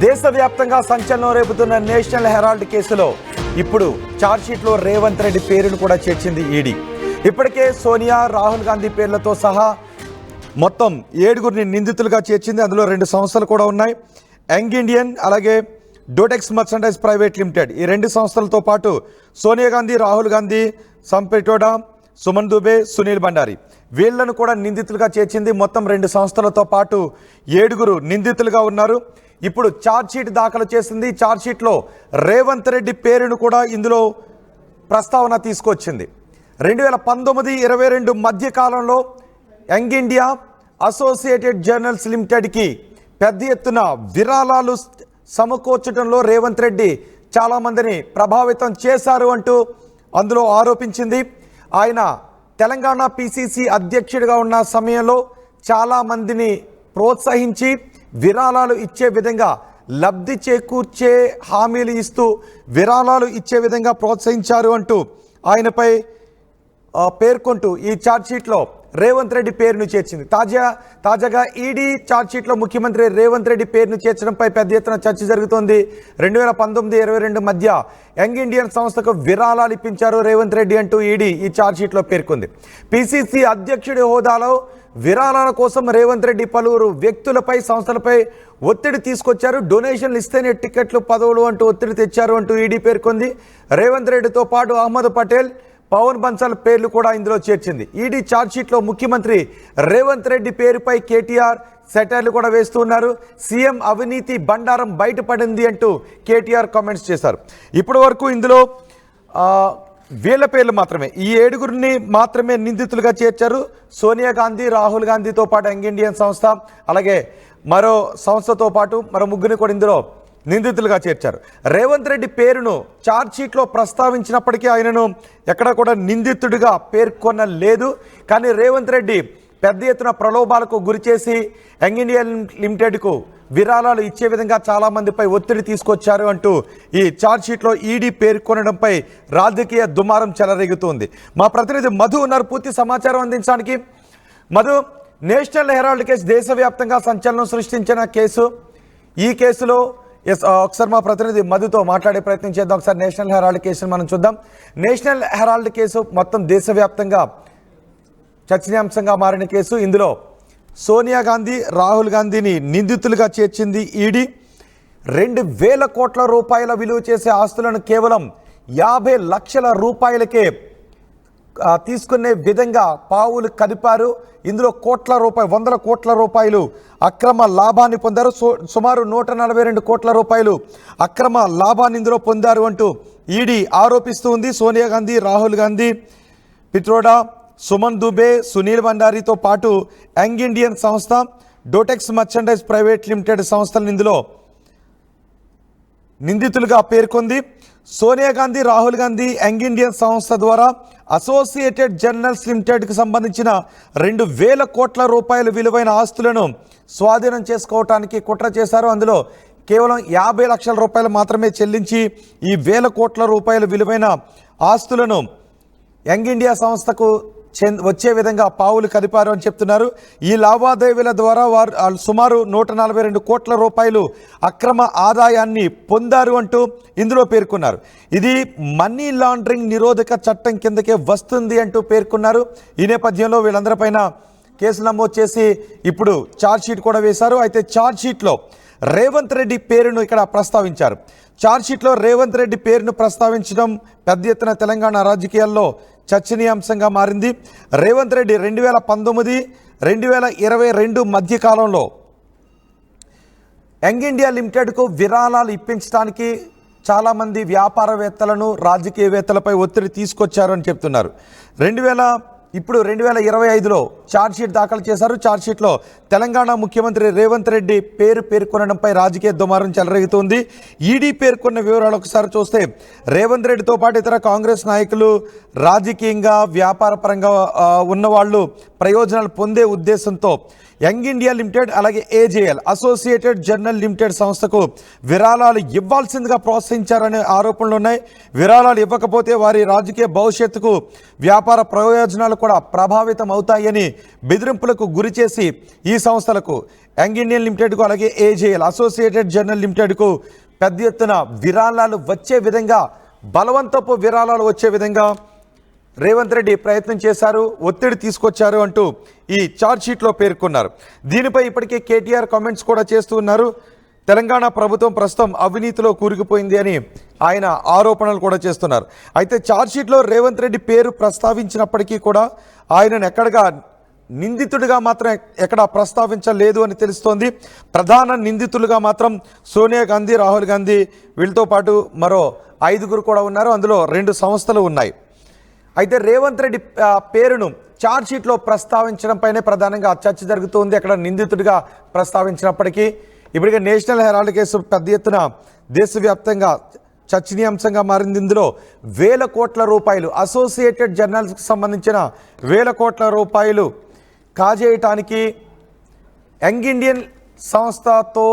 దేశవ్యాప్తంగా సంచలనం రేపుతున్న national Herald కేసులో ఇప్పుడు ఛార్జ్షీట్లో రేవంత్ రెడ్డి పేరును కూడా చేర్చింది ఈడీ. ఇప్పటికే సోనియా, రాహుల్ గాంధీ పేర్లతో సహా మొత్తం 7గురిని నిందితులుగా చేర్చింది. అందులో 2 సంస్థలు కూడా ఉన్నాయి. యంగ్ ఇండియన్ అలాగే డోటెక్స్ మర్చండైజ్ ప్రైవేట్ లిమిటెడ్. ఈ 2 సంస్థలతో పాటు సోనియా గాంధీ, రాహుల్ గాంధీ, సంపెటోడా, సుమన్ దుబే, సునీల్ భండారి వీళ్లను కూడా నిందితులుగా చేర్చింది. మొత్తం 2 సంస్థలతో పాటు 7గురు నిందితులుగా ఉన్నారు. ఇప్పుడు ఛార్జ్షీట్ దాఖలు చేసింది. ఛార్జ్షీట్లో రేవంత్ రెడ్డి పేరును కూడా ఇందులో ప్రస్తావన తీసుకొచ్చింది. 2019-22 మధ్య కాలంలో యంగ్ ఇండియా, అసోసియేటెడ్ జర్నల్స్ లిమిటెడ్కి పెద్ద ఎత్తున విరాళాలు సమకూర్చడంలో రేవంత్ రెడ్డి చాలామందిని ప్రభావితం చేశారు అంటూ అందులో ఆరోపించింది. ఆయన తెలంగాణ పిసిసి అధ్యక్షుడిగా ఉన్న సమయంలో చాలామందిని ప్రోత్సహించి విరాళాలు ఇచ్చే విధంగా, లబ్ధి చేకూర్చే హామీలు ఇస్తూ విరాళాలు ఇచ్చే విధంగా ప్రోత్సహించారు అంటూ ఆయనపై పేర్కొంటూ ఈ ఛార్జ్షీట్లో రేవంత్ రెడ్డి పేరును చేర్చింది. తాజాగా ఈడీ ఛార్జ్షీట్లో ముఖ్యమంత్రి రేవంత్ రెడ్డి పేరును చేర్చడంపై పెద్ద ఎత్తున చర్చ జరుగుతోంది. 2019-22 మధ్య యంగ్ ఇండియన్ సంస్థకు విరాళాలు ఇప్పించారు రేవంత్ రెడ్డి అంటూ ఈడీ ఈ ఛార్జ్షీట్లో పేర్కొంది. పిసిసి అధ్యక్షుడి హోదాలో విరాళాల కోసం రేవంత్ రెడ్డి పలువురు వ్యక్తులపై, సంస్థలపై ఒత్తిడి తీసుకొచ్చారు. డొనేషన్లు ఇస్తేనే టికెట్లు, పదవులు అంటూ ఒత్తిడి తెచ్చారు అంటూ ఈడీ పేర్కొంది. రేవంత్ రెడ్డితో పాటు అహ్మద్ పటేల్, పవన్ బన్సల్ పేర్లు కూడా ఇందులో చేర్చింది. ఈడీ ఛార్జ్షీట్లో ముఖ్యమంత్రి రేవంత్ రెడ్డి పేరుపై కేటీఆర్ సెటైర్లు కూడా వేస్తున్నారు. సీఎం అవినీతి బండారం బయటపడింది అంటూ కేటీఆర్ కామెంట్స్ చేశారు. ఇప్పటి వరకు ఇందులో వీళ్ళ పేర్లు మాత్రమే, ఈ 7గురిని మాత్రమే నిందితులుగా చేర్చారు. సోనియా గాంధీ, రాహుల్ గాంధీతో పాటు యంగ్ ఇండియన్ సంస్థ, అలాగే మరో సంస్థతో పాటు మరో 3గురిని కూడా ఇందులో నిందితులుగా చేర్చారు. రేవంత్ రెడ్డి పేరును ఛార్జ్షీట్లో ప్రస్తావించినప్పటికీ ఆయనను ఎక్కడ కూడా నిందితుడిగా పేర్కొనలేదు. కానీ రేవంత్ రెడ్డి పెద్ద ఎత్తున ప్రలోభాలకు గురిచేసి యంగ్ ఇండియన్ లిమిటెడ్కు విరాళాలు ఇచ్చే విధంగా చాలామందిపై ఒత్తిడి తీసుకొచ్చారు అంటూ ఈ ఛార్జ్షీట్లో ఈడీ పేర్కొనడంపై రాజకీయ దుమారం చెలరేగుతోంది. మా ప్రతినిధి మధు ఉన్నారు పూర్తి సమాచారం అందించడానికి. మధు, నేషనల్ హెరాల్డ్ కేసు దేశవ్యాప్తంగా సంచలనం సృష్టించిన కేసు. ఈ కేసులో ఒకసారి మా ప్రతినిధి మధుతో మాట్లాడే ప్రయత్నం చేద్దాం. ఒకసారి నేషనల్ హెరాల్డ్ కేసును మనం చూద్దాం. నేషనల్ హెరాల్డ్ కేసు మొత్తం దేశవ్యాప్తంగా చర్చనీయాంశంగా మారిన కేసు. ఇందులో సోనియా గాంధీ, రాహుల్ గాంధీని నిందితులుగా చేర్చింది ఈడీ. 2,000 కోట్ల రూపాయల విలువ చేసే ఆస్తులను కేవలం 50 లక్షల రూపాయలకే తీసుకునే విధంగా పావులు కదిపారు. ఇందులో వందల కోట్ల రూపాయలు అక్రమ లాభాన్ని పొందారు. సుమారు 142 కోట్ల రూపాయలు అక్రమ లాభాన్ని ఇందులో పొందారు అంటూ ఈడీ ఆరోపిస్తూ ఉంది. సోనియా గాంధీ, రాహుల్ గాంధీ, పిట్రోడా, సుమన్ దుబే, సునీల్ భండారితో పాటు యంగ్ ఇండియన్ సంస్థ, డోటెక్స్ మర్చండైజ్ ప్రైవేట్ లిమిటెడ్ సంస్థలను ఇందులో నిందితులుగా పేర్కొంది. సోనియా గాంధీ, రాహుల్ గాంధీ యంగ్ ఇండియన్ సంస్థ ద్వారా అసోసియేటెడ్ జర్నల్స్ లిమిటెడ్కి సంబంధించిన 2,000 కోట్ల రూపాయల విలువైన ఆస్తులను స్వాధీనం చేసుకోవటానికి కుట్ర చేశారు. అందులో కేవలం 50 లక్షల రూపాయలు మాత్రమే చెల్లించి ఈ 1,000 కోట్ల రూపాయల విలువైన ఆస్తులను యంగ్ ఇండియా సంస్థకు వచ్చే విధంగా పావులు కదిపారు అని చెప్తున్నారు. ఈ లావాదేవీల ద్వారా వారు సుమారు 142 కోట్ల రూపాయలు అక్రమ ఆదాయాన్ని పొందారు అంటూ ఇందులో పేర్కొన్నారు. ఇది మనీ లాండరింగ్ నిరోధక చట్టం కిందకే వస్తుంది అంటూ పేర్కొన్నారు. ఈ నేపథ్యంలో వీళ్ళందరిపైన కేసులు నమోదు చేసి ఇప్పుడు ఛార్జ్షీట్ కూడా వేశారు. అయితే ఛార్జ్షీట్లో రేవంత్ రెడ్డి పేరును ఇక్కడ ప్రస్తావించారు. ఛార్జ్షీట్లో రేవంత్ రెడ్డి పేరును ప్రస్తావించడం పెద్ద ఎత్తున తెలంగాణ రాజకీయాల్లో చర్చనీయాంశంగా మారింది. రేవంత్ రెడ్డి 2019-2022 మధ్య కాలంలో యంగ్ ఇండియా లిమిటెడ్కు విరాళాలు ఇప్పించడానికి చాలామంది వ్యాపారవేత్తలను, రాజకీయవేత్తలపై ఒత్తిడి తీసుకొచ్చారు అని చెప్తున్నారు. 2025లో ఛార్జ్షీట్ దాఖలు చేశారు. ఛార్జ్షీట్లో తెలంగాణ ముఖ్యమంత్రి రేవంత్ రెడ్డి పేర్కొనడంపై రాజకీయ దుమారం చెలరేగుతోంది. ఈడీ పేర్కొన్న వివరాలు ఒకసారి చూస్తే రేవంత్ రెడ్డితో పాటు ఇతర కాంగ్రెస్ నాయకులు, రాజకీయంగా వ్యాపారపరంగా ఉన్నవాళ్ళు ప్రయోజనాలు పొందే ఉద్దేశంతో యంగ్ ఇండియా లిమిటెడ్ అలాగే ఏజేఎల్ అసోసియేటెడ్ జర్నల్ లిమిటెడ్ సంస్థకు విరాళాలు ఇవ్వాల్సిందిగా ప్రోత్సహించారనే ఆరోపణలు ఉన్నాయి. విరాళాలు ఇవ్వకపోతే వారి రాజకీయ భవిష్యత్తుకు వ్యాపార ప్రయోజనాలు కూడా ప్రభావితం అవుతాయని బెదిరింపులకు గురిచేసి ఈ సంస్థలకు యంగ్ ఇండియన్ లిమిటెడ్కు అలాగే ఏజేఎల్ అసోసియేటెడ్ జర్నల్ లిమిటెడ్కు పెద్ద ఎత్తున విరాళాలు వచ్చే విధంగా, బలవంతపు విరాళాలు వచ్చే విధంగా రేవంత్ రెడ్డి ప్రయత్నం చేశారు, ఒత్తిడి తీసుకొచ్చారు అంటూ ఈ ఛార్జ్షీట్లో పేర్కొన్నారు. దీనిపై ఇప్పటికే కేటీఆర్ కామెంట్స్ కూడా చేస్తూ ఉన్నారు. తెలంగాణ ప్రభుత్వం ప్రస్తుతం అవినీతిలో కూరుకుపోయింది అని ఆయన ఆరోపణలు కూడా చేస్తున్నారు. అయితే ఛార్జ్షీట్లో రేవంత్ రెడ్డి పేరు ప్రస్తావించినప్పటికీ కూడా ఆయనను ఎక్కడగా నిందితుడిగా మాత్రం ఎక్కడా ప్రస్తావించలేదు అని తెలుస్తోంది. ప్రధాన నిందితులుగా మాత్రం సోనియా గాంధీ, రాహుల్ గాంధీ, వీళ్ళతో పాటు మరో 5గురు కూడా ఉన్నారు. అందులో 2 సంస్థలు ఉన్నాయి. అయితే రేవంత్ రెడ్డి పేరును ఛార్జ్షీట్లో ప్రస్తావించడంపైనే ప్రధానంగా చర్చ జరుగుతోంది. అక్కడ నిందితుడిగా ప్రస్తావించినప్పటికీ ఇప్పటికే నేషనల్ హెరాల్డ్ కేసు పెద్ద ఎత్తున దేశవ్యాప్తంగా చర్చనీయాంశంగా మారింది. ఇందులో వేల కోట్ల రూపాయలు, అసోసియేటెడ్ జర్నల్స్కి సంబంధించిన వేల కోట్ల రూపాయలు కాజేయటానికి యంగ్ ఇండియన్ సంస్థతో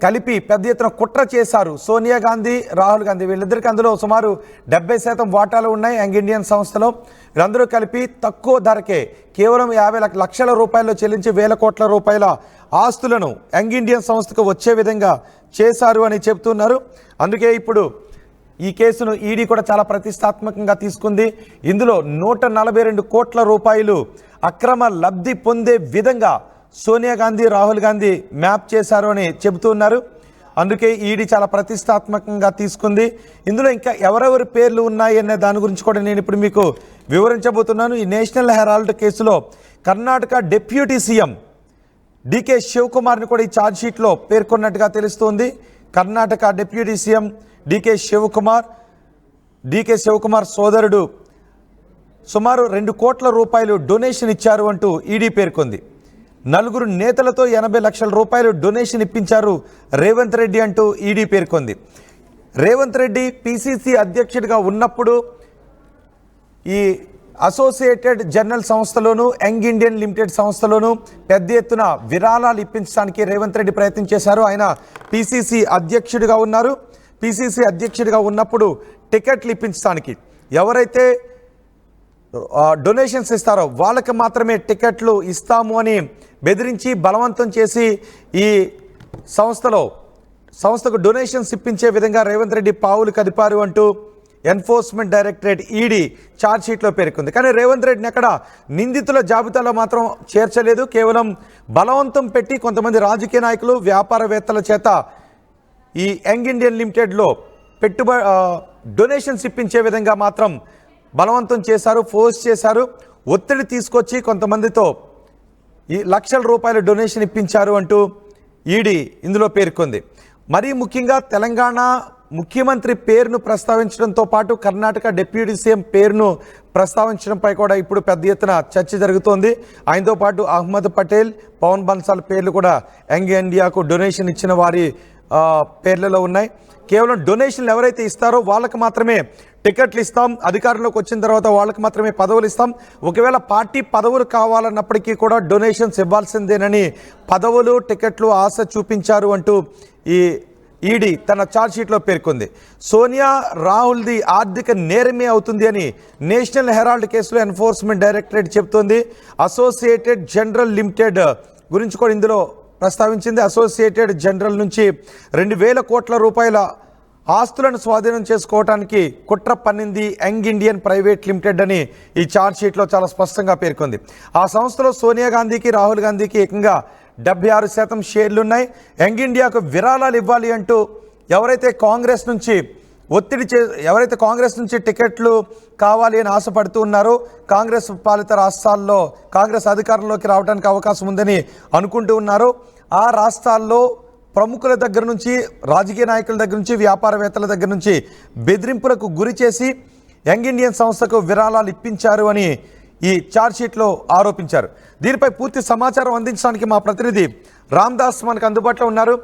కలిపి పెద్ద ఎత్తున కుట్ర చేశారు సోనియా గాంధీ, రాహుల్ గాంధీ. వీళ్ళిద్దరికి అందులో సుమారు 70% వాటాలు ఉన్నాయి యంగ్ ఇండియన్ సంస్థలో. వీళ్ళందరూ కలిపి తక్కువ ధరకే కేవలం 50 లక్షల రూపాయలు చెల్లించి వేల కోట్ల రూపాయల ఆస్తులను యంగ్ ఇండియన్ సంస్థకు వచ్చే విధంగా చేశారు అని చెబుతున్నారు. అందుకే ఇప్పుడు ఈ కేసును ఈడీ కూడా చాలా ప్రతిష్టాత్మకంగా తీసుకుంది. ఇందులో 142 కోట్ల రూపాయలు అక్రమ లబ్ధి పొందే విధంగా సోనియా గాంధీ, రాహుల్ గాంధీ మ్యాప్ చేశారు అని చెబుతున్నారు. అందుకే ఈడీ చాలా ప్రతిష్టాత్మకంగా తీసుకుంది. ఇందులో ఇంకా ఎవరెవరి పేర్లు ఉన్నాయి అనే దాని గురించి కూడా నేను ఇప్పుడు మీకు వివరించబోతున్నాను. ఈ నేషనల్ హెరాల్డ్ కేసులో కర్ణాటక డిప్యూటీ సీఎం డీకే శివకుమార్ని కూడా ఈ ఛార్జ్షీట్లో పేర్కొన్నట్టుగా తెలుస్తోంది. Karnataka deputy CM DK Shivakumar సోదరుడు సుమారు 2 కోట్ల రూపాయలు డొనేషన్ ఇచ్చారు అంటూ ఈడీ పేర్కొంది. 4 నేతలతో 80 లక్షల రూపాయలు డొనేషన్ ఇప్పించారు రేవంత్ రెడ్డి అంటూ ఈడీ పేర్కొంది. రేవంత్ రెడ్డి పిసిసి అధ్యక్షుడిగా ఉన్నప్పుడు ఈ అసోసియేటెడ్ జర్నల్ సంస్థలోను, యంగ్ ఇండియన్ లిమిటెడ్ సంస్థలోను పెద్ద ఎత్తున విరాళాలు ఇప్పించడానికి రేవంత్ రెడ్డి ప్రయత్నం చేశారు. ఆయన పిసిసి అధ్యక్షుడిగా ఉన్నారు. పిసిసి అధ్యక్షుడిగా ఉన్నప్పుడు టికెట్లు ఇప్పించడానికి ఎవరైతే డొనేషన్స్ ఇస్తారో వాళ్ళకి మాత్రమే టికెట్లు ఇస్తాము అని బెదిరించి బలవంతం చేసి ఈ సంస్థకు డొనేషన్స్ ఇప్పించే విధంగా రేవంత్ రెడ్డి పావులు కదిపారు అంటూ ఎన్ఫోర్స్మెంట్ డైరెక్టరేట్ ఈడీ ఛార్జ్షీట్లో పేర్కొంది. కానీ రేవంత్ రెడ్డిని ఎక్కడ నిందితుల జాబితాలో మాత్రం చేర్చలేదు. కేవలం బలవంతం పెట్టి కొంతమంది రాజకీయ నాయకులు, వ్యాపారవేత్తల చేత ఈ యంగ్ ఇండియన్ లిమిటెడ్లో డొనేషన్స్ ఇప్పించే విధంగా మాత్రం బలవంతం చేశారు, ఫోర్స్ చేశారు, ఒత్తిడి తీసుకొచ్చి కొంతమందితో ఈ లక్షల రూపాయల డొనేషన్ ఇప్పించారు అంటూ ఈడీ ఇందులో పేర్కొంది. మరీ ముఖ్యంగా తెలంగాణ ముఖ్యమంత్రి పేరును ప్రస్తావించడంతో పాటు కర్ణాటక డిప్యూటీ సీఎం పేరును ప్రస్తావించడంపై కూడా ఇప్పుడు పెద్ద ఎత్తున చర్చ జరుగుతోంది. ఆయనతో పాటు అహ్మద్ పటేల్, పవన్ బన్సాల్ పేర్లు కూడా యంగ్ ఇండియాకు డొనేషన్ ఇచ్చిన వారి పేర్లలో ఉన్నాయి. కేవలం డొనేషన్లు ఎవరైతే ఇస్తారో వాళ్ళకి మాత్రమే టికెట్లు ఇస్తాం, అధికారంలోకి వచ్చిన తర్వాత వాళ్ళకి మాత్రమే పదవులు ఇస్తాం, ఒకవేళ పార్టీ పదవులు కావాలన్నప్పటికీ కూడా డొనేషన్స్ ఇవ్వాల్సిందేనని పదవులు, టికెట్లు ఆశ చూపించారు అంటూ ఈ ఈడీ తన ఛార్జ్షీట్లో పేర్కొంది. సోనియా, రాహుల్ది ఆర్థిక నేరమే అవుతుంది అని నేషనల్ హెరాల్డ్ కేసులో ఎన్ఫోర్స్మెంట్ డైరెక్టరేట్ చెబుతోంది. అసోసియేటెడ్ జర్నల్ లిమిటెడ్ గురించి కూడా ఇందులో ప్రస్తావించింది. అసోసియేటెడ్ జర్నల్ నుంచి 2000 కోట్ల రూపాయల ఆస్తులను స్వాధీనం చేసుకోవడానికి కుట్ర పన్నింది యంగ్ ఇండియన్ ప్రైవేట్ లిమిటెడ్ అని ఈ ఛార్జ్షీట్లో చాలా స్పష్టంగా పేర్కొంది. ఆ సంస్థలో సోనియా గాంధీకి, రాహుల్ గాంధీకి ఏకంగా 76% షేర్లున్నాయి. యంగ్ ఇండియాకు విరాళాలు ఇవ్వాలి అంటూ ఎవరైతే కాంగ్రెస్ నుంచి టికెట్లు కావాలి అని ఆశపడుతూ ఉన్నారో, కాంగ్రెస్ పాలిత రాష్ట్రాల్లో కాంగ్రెస్ అధికారంలోకి రావడానికి అవకాశం ఉందని అనుకుంటూ ఉన్నారో, ఆ రాష్ట్రాల్లో ప్రముఖుల దగ్గర నుంచి, రాజకీయ నాయకుల దగ్గర నుంచి, వ్యాపారవేత్తల దగ్గర నుంచి బెదిరింపులకు గురి చేసి యంగ్ ఇండియన్ సంస్థకు విరాళాలు ఇప్పించారు అని ఈ ఛార్జ్షీట్లో ఆరోపించారు. దీనిపై పూర్తి సమాచారం అందించడానికి మా ప్రతినిధి రామ్దాస్ మనకు అందుబాటులో ఉన్నారు.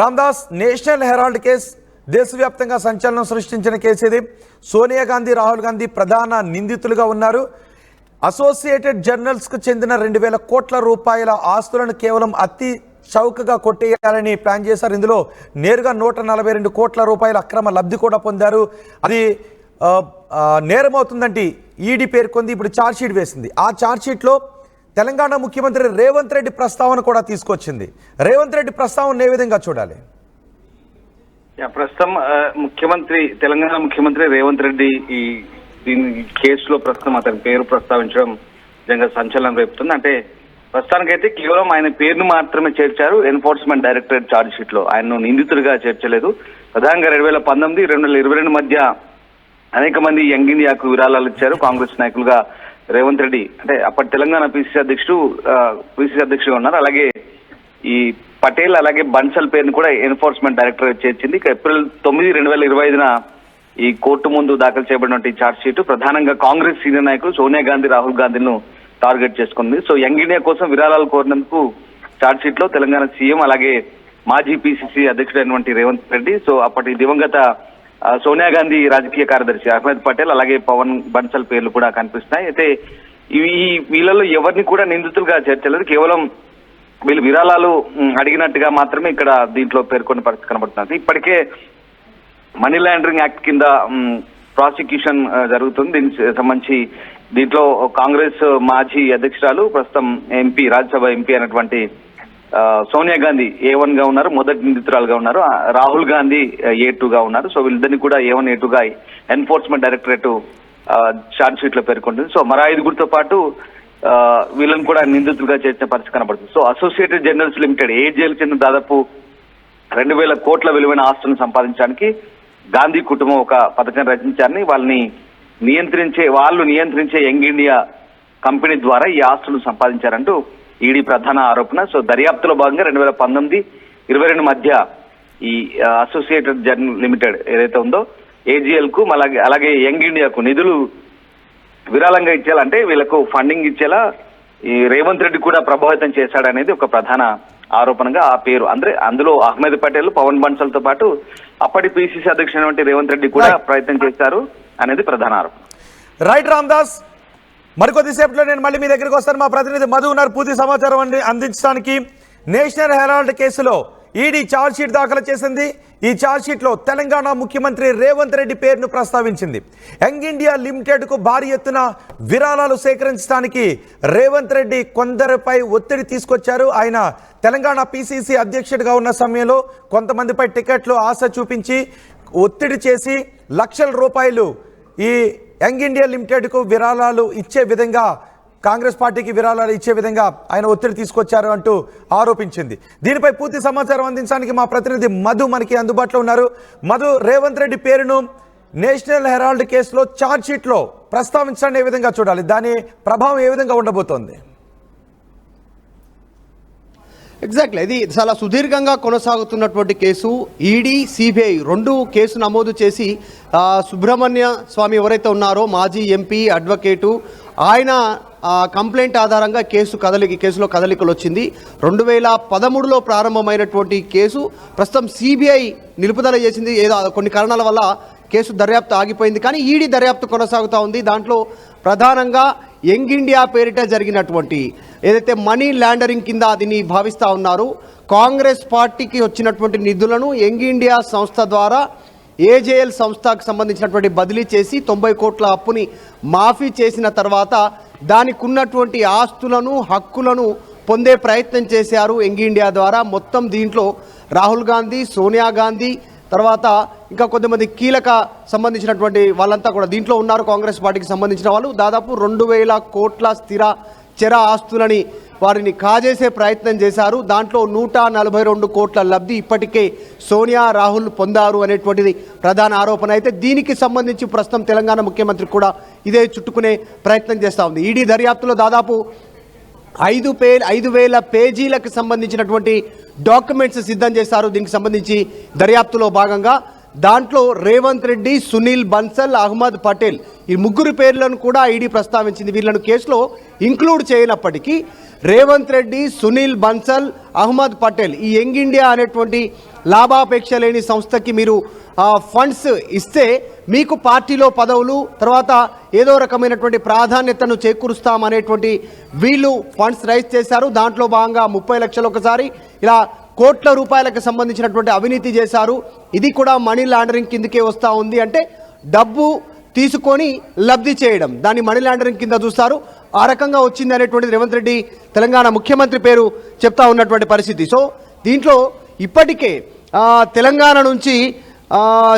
రామ్దాస్, నేషనల్ హెరాల్డ్ కేసు దేశవ్యాప్తంగా సంచలనం సృష్టించిన కేసు ఇది. సోనియా గాంధీ, రాహుల్ గాంధీ ప్రధాన నిందితులుగా ఉన్నారు. అసోసియేటెడ్ జర్నల్స్కు చెందిన 2000 కోట్ల రూపాయల ఆస్తులను కేవలం అతి చౌకగా కొట్టేయాలని ప్లాన్ చేశారు. ఇందులో నేరుగా 142 కోట్ల రూపాయల అక్రమ లబ్ధి కూడా పొందారు. అది నేరమవుతుందంటే ఈడీ పేర్కొంది. ఇప్పుడు ఛార్జ్షీట్ వేసింది. ఆ ఛార్జ్షీట్లో తెలంగాణ ముఖ్యమంత్రి రేవంత్ రెడ్డి ప్రస్తావన కూడా తీసుకొచ్చింది. రేవంత్ రెడ్డి ప్రస్తావన ఏ విధంగా చూడాలి? ప్రస్తుతం తెలంగాణ ముఖ్యమంత్రి రేవంత్ రెడ్డి దీని కేసులో ప్రస్తుతం అతని పేరు ప్రస్తావించడం నిజంగా సంచలనం రేపుతుంది. అంటే ప్రస్తుతానికైతే కేవలం ఆయన పేరును మాత్రమే చేర్చారు ఎన్ఫోర్స్మెంట్ డైరెక్టరేట్ ఛార్జ్ షీట్ లో. ఆయన్ను నిందితుడిగా చేర్చలేదు. ప్రధానంగా 2019, 2022 మధ్య అనేక మంది యంగ్ ఇండియాకు విరాళాలు ఇచ్చారు కాంగ్రెస్ నాయకులుగా రేవంత్ రెడ్డి. అంటే అప్పటి తెలంగాణ పిసిసి అధ్యక్షుడుగా ఉన్నారు. అలాగే ఈ పటేల్ అలాగే బన్సల్ పేరును కూడా ఎన్ఫోర్స్మెంట్ డైరెక్టరేట్ చేర్చింది. ఏప్రిల్ 9, 2025 ఈ కోర్టు ముందు దాఖలు చేయబడిన ఛార్జ్ షీట్ ప్రధానంగా కాంగ్రెస్ సీనియర్ నాయకులు సోనియా గాంధీ, రాహుల్ గాంధీను టార్గెట్ చేసుకుంది. సో యంగ్ ఇండియా కోసం విరాళాలు కోరినందుకు ఛార్జ్ షీట్ లో తెలంగాణ సీఎం అలాగే మాజీ పిసిసి అధ్యక్షుడైనటువంటి రేవంత్ రెడ్డి, సో అప్పటి దివంగత సోనియా గాంధీ రాజకీయ కార్యదర్శి అహ్మద్ పటేల్ అలాగే పవన్ బన్సల్ పేర్లు కూడా కనిపిస్తున్నాయి. అయితే వీళ్ళలో ఎవరిని కూడా నిందితులుగా చేర్చలేదు. కేవలం వీళ్ళు విరాళాలు అడిగినట్టుగా మాత్రమే ఇక్కడ దీంట్లో పేర్కొన్న పరిస్థితి కనబడుతుంది. ఇప్పటికే మనీ లాండరింగ్ యాక్ట్ కింద ప్రాసిక్యూషన్ జరుగుతుంది. దీనికి సంబంధించి దీంట్లో కాంగ్రెస్ మాజీ అధ్యక్షురాలు ప్రస్తుతం ఎంపీ, రాజ్యసభ ఎంపీ అయినటువంటి సోనియా గాంధీ A1 గా ఉన్నారు, మొదటి నిందితురాలుగా ఉన్నారు. రాహుల్ గాంధీ A2 గా ఉన్నారు. సో వీళ్ళిద్దరిని కూడా A1, A2 గా ఎన్ఫోర్స్మెంట్ డైరెక్టరేట్ ఛార్జ్ షీట్ లో పేర్కొంటుంది. సో మరో 5గురితో పాటు వీళ్ళని కూడా నిందితులుగా చేర్చిన పరిస్థితి కనబడుతుంది. So associated journals limited AJL కింద దాదాపు 2000 కోట్ల విలువైన ఆస్తులను సంపాదించడానికి గాంధీ కుటుంబం ఒక పథకం రచించారని, వాళ్ళు నియంత్రించే యంగ్ ఇండియా కంపెనీ ద్వారా ఈ ఆస్తులు సంపాదించారంటూ ఈడీ ప్రధాన ఆరోపణ. సో దర్యాప్తులో భాగంగా 2019, 2022 మధ్య ఈ అసోసియేటెడ్ జర్నల్ లిమిటెడ్ ఏదైతే ఉందో AJL కు అలాగే యంగ్ ఇండియాకు నిధులు విరాళంగా ఇచ్చేయాలంటే వీళ్ళకు ఫండింగ్ ఇచ్చేలా ఈ రేవంత్ రెడ్డి కూడా ప్రభావితం చేశాడనేది ఒక ప్రధాన ఆరోపణగా ఆ పేరు. అందులో అహ్మద్ పటేల్, పవన్ బన్సల్ తో పాటు అప్పటి పిసిసి అధ్యక్షుడు రేవంత్ రెడ్డి కూడా ప్రయత్నం చేశారు అనేది ప్రధాన ఆరోపణ. రైట్ రామ్దాస్, మరికొద్దిసేపట్లో నేను మళ్ళీ మీ దగ్గరికి వస్తాను. మా ప్రతినిధి మధు ఉన్నారు పూర్తి సమాచారం అందించడానికి. నేషనల్ హెరాల్డ్ కేసులో ఈడీ ఛార్జ్ షీట్ దాఖలు చేసింది. ఈ ఛార్జ్ షీట్ లో తెలంగాణ ముఖ్యమంత్రి రేవంత్ రెడ్డి పేరును ప్రస్తావించింది. యంగ్ ఇండియా లిమిటెడ్ కు భారీ ఎత్తున విరాళాలు సేకరించడానికి రేవంత్ రెడ్డి కొందరిపై ఒత్తిడి తీసుకొచ్చారు. ఆయన తెలంగాణ పిసిసి అధ్యక్షుడిగా ఉన్న సమయంలో కొంతమందిపై టికెట్లు ఆశ చూపించి ఒత్తిడి చేసి లక్షల రూపాయలు ఈ యంగ్ ఇండియా లిమిటెడ్ కు విరాళాలు ఇచ్చే విధంగా, కాంగ్రెస్ పార్టీకి విరాళాలు ఇచ్చే విధంగా ఆయన ఒత్తిడి తీసుకొచ్చారు అంటూ ఆరోపించింది. దీనిపై పూర్తి సమాచారం అందించడానికి మా ప్రతినిధి మధు మనకి అందుబాటులో ఉన్నారు. మధు, రేవంత్ రెడ్డి పేరును నేషనల్ హెరాల్డ్ కేసులో ఛార్జ్ షీట్ లో ప్రస్తావించడాన్ని ఏ విధంగా చూడాలి? దాని ప్రభావం ఏ విధంగా ఉండబోతోంది? ఎగ్జాక్ట్లీ, ఇది చాలా సుదీర్ఘంగా కొనసాగుతున్నటువంటి కేసు. ఈడీ, సిబిఐ రెండు కేసు నమోదు చేసి సుబ్రహ్మణ్య స్వామి ఎవరైతే ఉన్నారో మాజీ ఎంపీ, అడ్వకేటు, ఆయన కంప్లైంట్ ఆధారంగా కేసులో కదలికలు వచ్చింది. 2013లో ప్రారంభమైనటువంటి కేసు ప్రస్తుతం సిబిఐ నిలుపుదల చేసింది. ఏదో కొన్ని కారణాల వల్ల కేసు దర్యాప్తు ఆగిపోయింది. కానీ ఈడీ దర్యాప్తు కొనసాగుతూ ఉంది. దాంట్లో ప్రధానంగా యంగ్ ఇండియా పేరిట జరిగినటువంటి ఏదైతే మనీ లాండరింగ్ కింద దీన్ని భావిస్తూ ఉన్నారు, కాంగ్రెస్ పార్టీకి వచ్చినటువంటి నిధులను యంగ్ ఇండియా సంస్థ ద్వారా AJL సంస్థకు సంబంధించినటువంటి బదిలీ చేసి 90 కోట్ల అప్పుని మాఫీ చేసిన తర్వాత దానికి ఉన్నటువంటి ఆస్తులను, హక్కులను పొందే ప్రయత్నం చేశారు యంగ్ ఇండియా ద్వారా. మొత్తం దీంట్లో రాహుల్ గాంధీ, సోనియా గాంధీ, తర్వాత ఇంకా కొంతమంది కీలక సంబంధించినటువంటి వాళ్ళంతా కూడా దీంట్లో ఉన్నారు. కాంగ్రెస్ పార్టీకి సంబంధించిన వాళ్ళు దాదాపు 2000 కోట్ల స్థిర చర ఆస్తులని వారిని కాజేసే ప్రయత్నం చేశారు. దాంట్లో 142 కోట్ల లబ్ధి ఇప్పటికే సోనియా, రాహుల్ పొందారు అనేటువంటిది ప్రధాన ఆరోపణ. అయితే దీనికి సంబంధించి ప్రస్తుతం తెలంగాణ ముఖ్యమంత్రి కూడా ఇదే చుట్టుకునే ప్రయత్నం చేస్తూ ఉంది. ఈడీ దర్యాప్తులో దాదాపు 5,000 పేజీలకు సంబంధించినటువంటి డాక్యుమెంట్స్ సిద్ధం చేశారు. దీనికి సంబంధించి దర్యాప్తులో భాగంగా దాంట్లో రేవంత్ రెడ్డి, సునీల్ బన్సల్, అహ్మద్ పటేల్ ఈ ముగ్గురు పేర్లను కూడా ఈడీ ప్రస్తావించింది. వీళ్ళను కేసులో ఇంక్లూడ్ చేయనప్పటికీ రేవంత్ రెడ్డి, సునీల్ బన్సల్, అహ్మద్ పటేల్ ఈ యంగ్ ఇండియా అనేటువంటి లాభాపేక్ష లేని సంస్థకి మీరు ఫండ్స్ ఇస్తే మీకు పార్టీలో పదవులు, తర్వాత ఏదో రకమైనటువంటి ప్రాధాన్యతను చేకూరుస్తామనేటువంటి వీళ్ళు ఫండ్స్ రైజ్ చేశారు. దాంట్లో భాగంగా 30 లక్షలు ఒకసారి, ఇలా కోట్ల రూపాయలకు సంబంధించినటువంటి అవినీతి చేశారు. ఇది కూడా మనీ లాండరింగ్ కిందకే వస్తూ ఉంది. అంటే డబ్బు తీసుకొని లబ్ధి చేయడం, దాన్ని మనీ లాండరింగ్ కింద చూస్తారు. ఆ రకంగా వచ్చింది అనేటువంటిది రేవంత్ రెడ్డి తెలంగాణ ముఖ్యమంత్రి పేరు చెప్తా ఉన్నటువంటి పరిస్థితి. సో దీంట్లో ఇప్పటికే తెలంగాణ నుంచి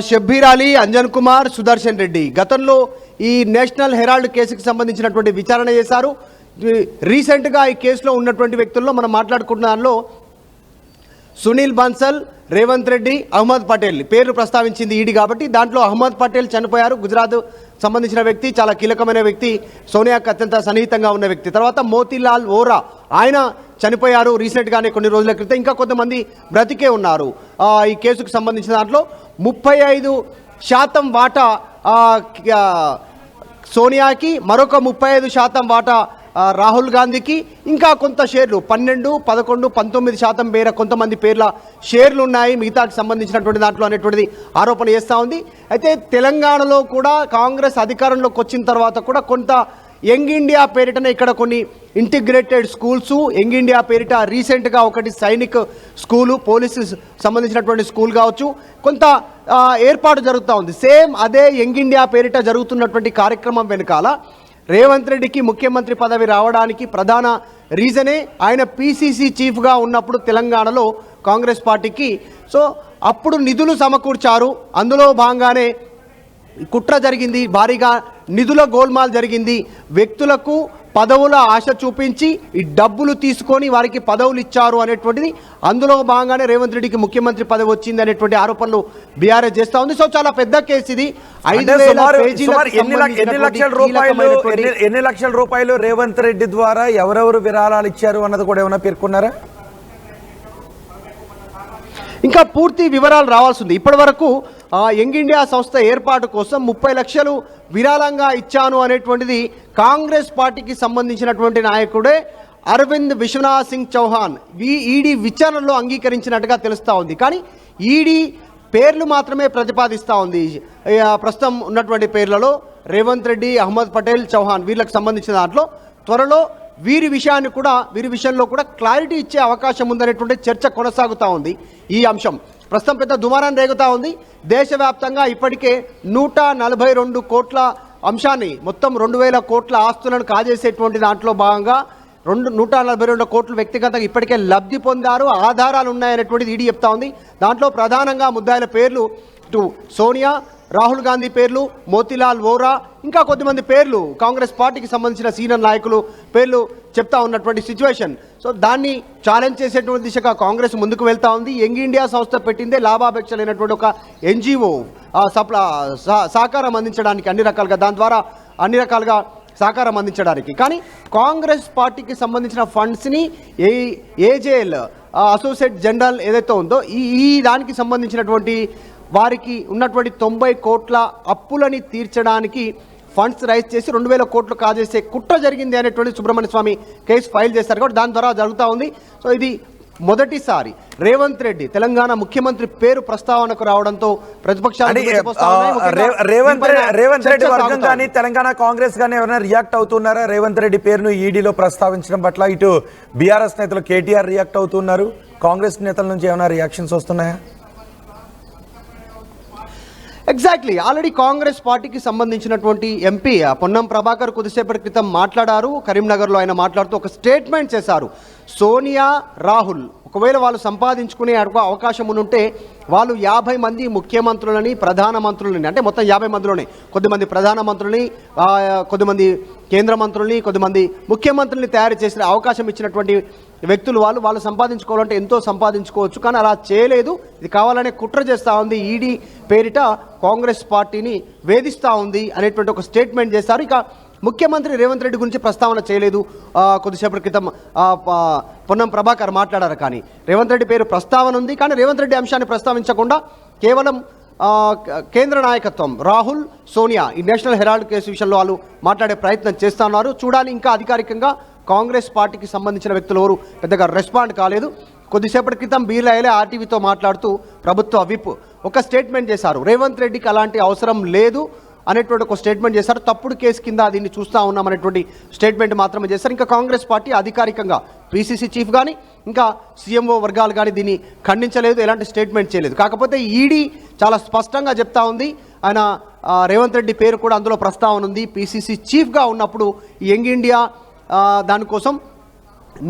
షబ్బీర్ అలీ, అంజన్ కుమార్, సుదర్శన్ రెడ్డి గతంలో ఈ నేషనల్ హెరాల్డ్ కేసుకు సంబంధించినటువంటి విచారణ చేశారు. రీసెంట్గా ఈ కేసులో ఉన్నటువంటి వ్యక్తుల్లో మనం మాట్లాడుకున్న దానిలో సునీల్ బన్సల్, రేవంత్ రెడ్డి, అహ్మద్ పటేల్ పేర్లు ప్రస్తావించింది ఈడీ. కాబట్టి దాంట్లో అహ్మద్ పటేల్ చనిపోయారు, గుజరాత్ సంబంధించిన వ్యక్తి, చాలా కీలకమైన వ్యక్తి, సోనియాకు అత్యంత సన్నిహితంగా ఉన్న వ్యక్తి. తర్వాత మోతీలాల్ వోరా, ఆయన చనిపోయారు రీసెంట్గానే కొన్ని రోజుల క్రితం. ఇంకా కొంతమంది బ్రతికే ఉన్నారు. ఈ కేసుకు సంబంధించిన దాంట్లో 35% వాటా సోనియాకి, మరొక 35% వాటా రాహుల్ గాంధీకి, ఇంకా కొంత షేర్లు 12, 11, 19% మేర కొంతమంది పేర్ల షేర్లు ఉన్నాయి మిగతాకి సంబంధించినటువంటి దాంట్లో అనేటువంటిది ఆరోపణ చేస్తూ ఉంది. అయితే తెలంగాణలో కూడా కాంగ్రెస్ అధికారంలోకి వచ్చిన తర్వాత కూడా కొంత యంగ్ ఇండియా పేరిటనే ఇక్కడ కొన్ని ఇంటిగ్రేటెడ్ స్కూల్స్, యంగ్ ఇండియా పేరిట రీసెంట్గా ఒకటి సైనిక్ స్కూలు, పోలీసు సంబంధించినటువంటి స్కూల్ కావచ్చు, కొంత ఏర్పాటు జరుగుతూ ఉంది. సేమ్ అదే యంగ్ ఇండియా పేరిట జరుగుతున్నటువంటి కార్యక్రమం వెనకాల రేవంత్ రెడ్డికి ముఖ్యమంత్రి పదవి రావడానికి ప్రధాన రీజనే ఆయన పిసిసి చీఫ్గా ఉన్నప్పుడు తెలంగాణలో కాంగ్రెస్ పార్టీకి సో అప్పుడు నిధులు సమకూర్చారు. అందులో భాగంగానే కుట్ర జరిగింది, భారీగా నిధుల గోల్మాల్ జరిగింది. వ్యక్తులకు పదవుల ఆశ చూపించి ఈ డబ్బులు తీసుకొని వారికి పదవులు ఇచ్చారు అనేటువంటిది, అందులో భాగంగానే రేవంత్ రెడ్డికి ముఖ్యమంత్రి పదవి వచ్చింది అనేటువంటి ఆరోపణలు బీఆర్ఎస్ చేస్తూ ఉంది. సో చాలా పెద్ద కేసు ఇది. 5,000 ఎన్ని లక్షల రూపాయలు రేవంత్ రెడ్డి ద్వారా ఎవరెవరు విరాళాలు ఇచ్చారు అన్నది కూడా ఏమైనా పేర్కొన్నారా? ఇంకా పూర్తి వివరాలు రావాల్సి ఉంది. ఇప్పటి వరకు యంగ్ ఇండియా సంస్థ ఏర్పాటు కోసం 30 లక్షలు విరాళంగా ఇచ్చాను అనేటువంటిది కాంగ్రెస్ పార్టీకి సంబంధించినటువంటి నాయకుడే అరవింద్ విశ్వనాథ్ సింగ్ చౌహాన్ ఈడీ విచారణలో అంగీకరించినట్టుగా తెలుస్తూ ఉంది. కానీ ఈడీ పేర్లు మాత్రమే ప్రతిపాదిస్తూ ఉంది. ప్రస్తుతం ఉన్నటువంటి పేర్లలో రేవంత్ రెడ్డి, అహ్మద్ పటేల్, చౌహాన్ వీళ్ళకి సంబంధించిన దాంట్లో త్వరలో వీరి విషయంలో కూడా క్లారిటీ ఇచ్చే అవకాశం ఉందనేటువంటి చర్చ కొనసాగుతూ ఉంది. ఈ అంశం ప్రస్తుతం పెద్ద దుమారం రేగుతూ ఉంది. దేశవ్యాప్తంగా ఇప్పటికే 142 కోట్ల అంశాన్ని, మొత్తం 2,000 కోట్ల ఆస్తులను కాజేసేటువంటి దాంట్లో భాగంగా 142 కోట్లు వ్యక్తిగతంగా ఇప్పటికే లబ్ధి పొందారు, ఆధారాలు ఉన్నాయనేటువంటిది ఈడీ చెప్తా ఉంది. దాంట్లో ప్రధానంగా ముద్దాయిల పేర్లు సోనియా, రాహుల్ గాంధీ పేర్లు, మోతీలాల్ వోరా, ఇంకా కొద్దిమంది పేర్లు కాంగ్రెస్ పార్టీకి సంబంధించిన సీనియర్ నాయకులు పేర్లు చెప్తా ఉన్నటువంటి సిచ్యువేషన్. సో దాన్ని ఛాలెంజ్ చేసేటువంటి దిశగా కాంగ్రెస్ ముందుకు వెళ్తా ఉంది. యంగ్ ఇండియా సంస్థ పెట్టిందే లాభాపేక్ష లేనటువంటి ఒక ఎన్జిఓ సహకారం అందించడానికి దాని ద్వారా అన్ని రకాలుగా సహకారం అందించడానికి. కానీ కాంగ్రెస్ పార్టీకి సంబంధించిన ఫండ్స్ని ఏజేఎల్ అసోసియేట్ జనరల్ ఏదైతే ఉందో ఈ దానికి సంబంధించినటువంటి వారికి ఉన్నటువంటి 90 కోట్ల అప్పులని తీర్చడానికి ఫండ్స్ రైజ్ చేసి 2,000 కోట్లు కాజేసే కుట్ర జరిగింది అనేటువంటి సుబ్రహ్మణ్య స్వామి కేసు ఫైల్ చేశారు. కాబట్టి దాని ద్వారా జరుగుతూ ఉంది. సో ఇది మొదటిసారి రేవంత్ రెడ్డి తెలంగాణ ముఖ్యమంత్రి పేరు ప్రస్తావనకు రావడంతో ప్రతిపక్షాలు రేవంత్ రెడ్డి వర్గం కానీ తెలంగాణ కాంగ్రెస్ కానీ ఎవరైనా రియాక్ట్ అవుతున్నారా? రేవంత్ రెడ్డి పేరును ఈడీలో ప్రస్తావించడం పట్ల ఇటు బీఆర్ఎస్ నేతలు కేటీఆర్ రియాక్ట్ అవుతున్నారు, కాంగ్రెస్ నేతల నుంచి ఏమైనా రియాక్షన్స్ వస్తున్నాయా? ఎగ్జాక్ట్లీ ఆల్రెడీ కాంగ్రెస్ పార్టీకి సంబంధించినటువంటి ఎంపీ పొన్నం ప్రభాకర్ కొద్దిసేపటి క్రితం మాట్లాడారు. కరీంనగర్లో ఆయన మాట్లాడుతూ ఒక స్టేట్మెంట్ చేశారు. సోనియా, రాహుల్ ఒకవేళ వాళ్ళు సంపాదించుకునే అవకాశం ఉంటే వాళ్ళు 50 మంది ముఖ్యమంత్రులని, ప్రధానమంత్రులని, అంటే మొత్తం 50 మందిలోనే కొద్దిమంది ప్రధానమంత్రులని, కొద్దిమంది కేంద్ర మంత్రుల్ని, కొద్దిమంది ముఖ్యమంత్రుల్ని తయారు చేసిన అవకాశం ఇచ్చినటువంటి వ్యక్తులు వాళ్ళు సంపాదించుకోవాలంటే ఎంతో సంపాదించుకోవచ్చు. కానీ అలా చేయలేదు. ఇది కావాలనే కుట్ర చేస్తూ ఉంది. ఈడీ పేరిట కాంగ్రెస్ పార్టీని వేధిస్తూ ఉంది అనేటువంటి ఒక స్టేట్మెంట్ చేస్తారు. ఇక ముఖ్యమంత్రి రేవంత్ రెడ్డి గురించి ప్రస్తావన చేయలేదు. కొద్దిసేపటి క్రితం పొన్నం ప్రభాకర్ మాట్లాడారు. కానీ రేవంత్ రెడ్డి పేరు ప్రస్తావన ఉంది. కానీ రేవంత్ రెడ్డి అంశాన్ని ప్రస్తావించకుండా కేవలం కేంద్ర నాయకత్వం రాహుల్, సోనియా ఈ నేషనల్ హెరాల్డ్ కేసు విషయంలో వాళ్ళు మాట్లాడే ప్రయత్నం చేస్తూ ఉన్నారు. చూడాలి. ఇంకా అధికారికంగా కాంగ్రెస్ పార్టీకి సంబంధించిన వ్యక్తులు ఎవరు పెద్దగా రెస్పాండ్ కాలేదు. కొద్దిసేపటి క్రితం బీర్లాయలే ఆర్టీవీతో మాట్లాడుతూ ప్రభుత్వ విప్ ఒక స్టేట్మెంట్ చేశారు. రేవంత్ రెడ్డికి అలాంటి అవసరం లేదు అనేటువంటి ఒక స్టేట్మెంట్ చేశారు. తప్పుడు కేసు కింద దీన్ని చూస్తూ ఉన్నాం అనేటువంటి స్టేట్మెంట్ మాత్రమే చేశారు. ఇంకా కాంగ్రెస్ పార్టీ అధికారికంగా పిసిసి చీఫ్ కానీ ఇంకా సీఎంఓ వర్గాలు కానీ దీన్ని ఖండించలేదు, ఎలాంటి స్టేట్మెంట్ చేయలేదు. కాకపోతే ఈడీ చాలా స్పష్టంగా చెప్తా ఉంది. ఆయన రేవంత్ రెడ్డి పేరు కూడా అందులో ప్రస్తావన ఉంది. పిసిసి చీఫ్గా ఉన్నప్పుడు యంగ్ ఇండియా దానికోసం